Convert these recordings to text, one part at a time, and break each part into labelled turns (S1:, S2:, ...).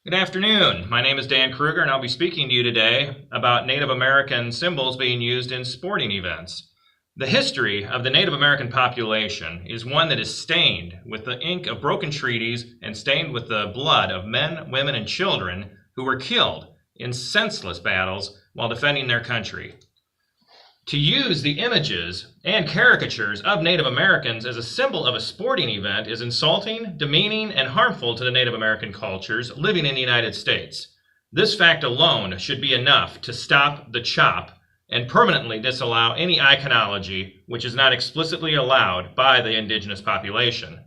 S1: Good afternoon. My name is Dan Kruger, and I'll be speaking to you today about Native American symbols being used in sporting events. The history of the Native American population is one that is stained with the ink of broken treaties and stained with the blood of men, women, and children who were killed in senseless battles while defending their country. To use the images and caricatures of Native Americans as a symbol of a sporting event is insulting, demeaning, and harmful to the Native American cultures living in the United States. This fact alone should be enough to stop the chop and permanently disallow any iconology which is not explicitly allowed by the indigenous population.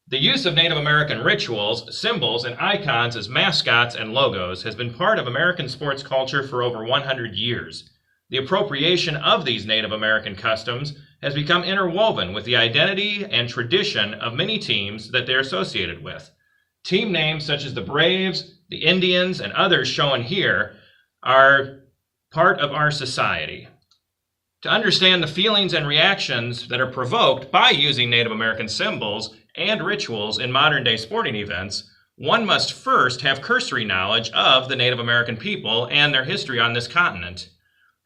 S1: The use of Native American rituals, symbols, and icons as mascots and logos has been part of American sports culture for over 100 years. The appropriation of these Native American customs has become interwoven with the identity and tradition of many teams that they're associated with. Team names such as the Braves, the Indians, and others shown here are part of our society. To understand the feelings and reactions that are provoked by using Native American symbols and rituals in modern-day sporting events, one must first have cursory knowledge of the Native American people and their history on this continent.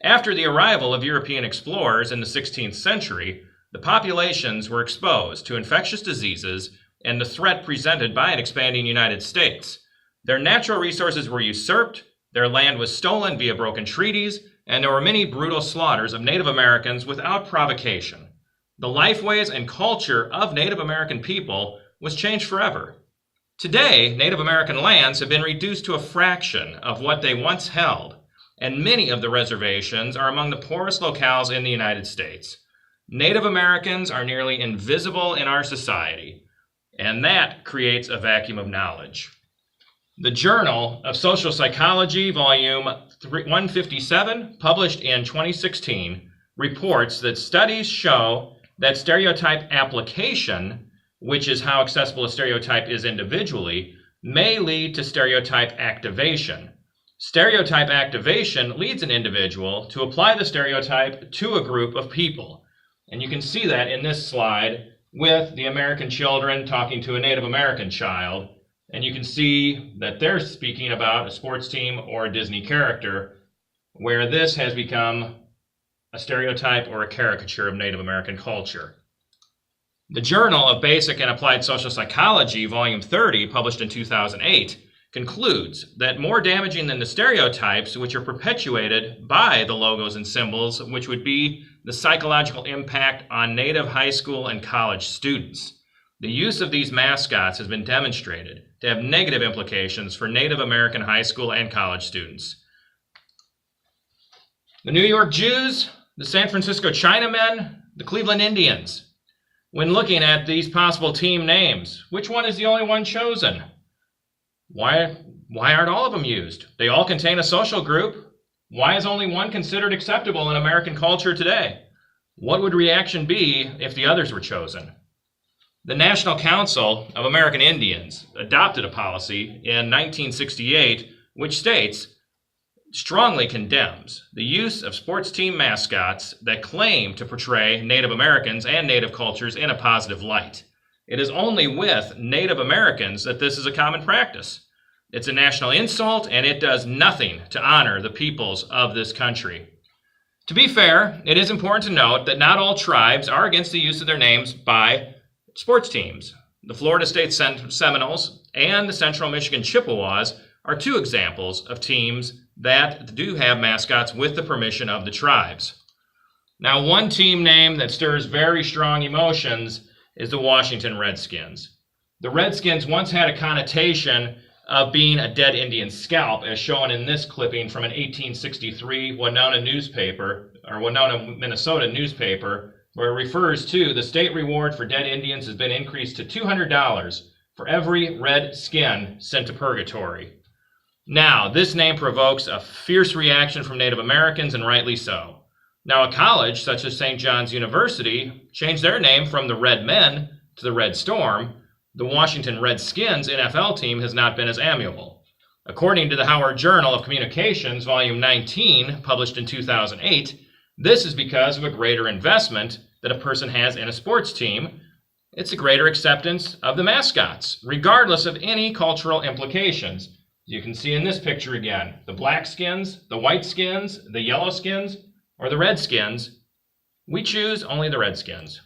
S1: After the arrival of European explorers in the 16th century, the populations were exposed to infectious diseases and the threat presented by an expanding United States. Their natural resources were usurped, their land was stolen via broken treaties, and there were many brutal slaughters of Native Americans without provocation. The lifeways and culture of Native American people was changed forever. Today, Native American lands have been reduced to a fraction of what they once held, and many of the reservations are among the poorest locales in the United States. Native Americans are nearly invisible in our society, and that creates a vacuum of knowledge. The Journal of Social Psychology, volume 157, published in 2016, reports that studies show that stereotype application, which is how accessible a stereotype is individually, may lead to stereotype activation. Stereotype activation leads an individual to apply the stereotype to a group of people. And you can see that in this slide with the American children talking to a Native American child. And you can see that they're speaking about a sports team or a Disney character, where this has become a stereotype or a caricature of Native American culture. The Journal of Basic and Applied Social Psychology, volume 30, published in 2008, concludes that more damaging than the stereotypes which are perpetuated by the logos and symbols, which would be the psychological impact on Native high school and college students. The use of these mascots has been demonstrated to have negative implications for Native American high school and college students. The New York Jews, the San Francisco Chinamen, the Cleveland Indians. When looking at these possible team names, which one is the only one chosen? Why aren't all of them used? They all contain a social group. Why is only one considered acceptable in American culture today? What would reaction be if the others were chosen? The National Council of American Indians adopted a policy in 1968 which strongly condemns the use of sports team mascots that claim to portray Native Americans and Native cultures in a positive light. It is only with Native Americans that this is a common practice. It's a national insult, and it does nothing to honor the peoples of this country. To be fair, it is important to note that not all tribes are against the use of their names by sports teams. The Florida State Seminoles and the Central Michigan Chippewas are two examples of teams that do have mascots with the permission of the tribes. Now, one team name that stirs very strong emotions is the Washington Redskins. The Redskins once had a connotation of being a dead Indian scalp, as shown in this clipping from an 1863 Winona, Minnesota newspaper, where it refers to the state reward for dead Indians has been increased to $200 for every red skin sent to purgatory. Now, this name provokes a fierce reaction from Native Americans, and rightly so. Now, a college such as St. John's University changed their name from the Red Men to the Red Storm. The Washington Redskins NFL team has not been as amiable. According to the Howard Journal of Communications, volume 19, published in 2008, this is because of a greater investment that a person has in a sports team. It's a greater acceptance of the mascots, regardless of any cultural implications. You can see in this picture again, the black skins, the white skins, the yellow skins, or the red skins. We choose only the Redskins.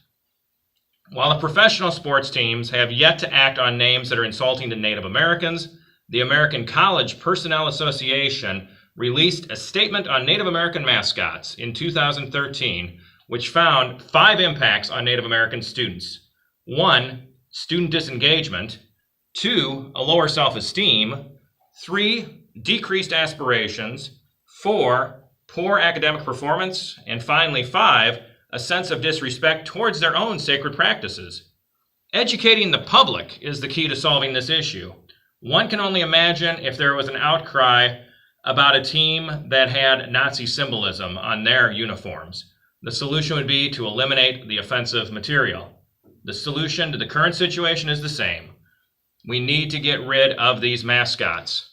S1: While the professional sports teams have yet to act on names that are insulting to Native Americans, the American College Personnel Association released a statement on Native American mascots in 2013, which found 5 impacts on Native American students. 1, student disengagement. 2, a lower self-esteem. 3, decreased aspirations. 4, poor academic performance. And finally, 5, a sense of disrespect towards their own sacred practices. Educating the public is the key to solving this issue. One can only imagine if there was an outcry about a team that had Nazi symbolism on their uniforms. The solution would be to eliminate the offensive material. The solution to the current situation is the same. We need to get rid of these mascots.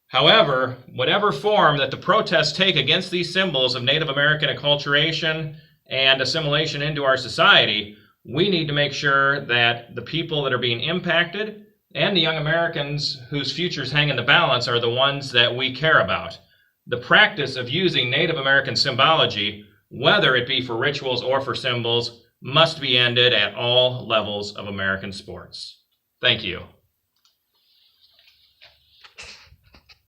S1: However, whatever form that the protests take against these symbols of Native American acculturation and assimilation into our society, we need to make sure that the people that are being impacted and the young Americans whose futures hang in the balance are the ones that we care about. The practice of using Native American symbology, whether it be for rituals or for symbols, must be ended at all levels of American sports. Thank you.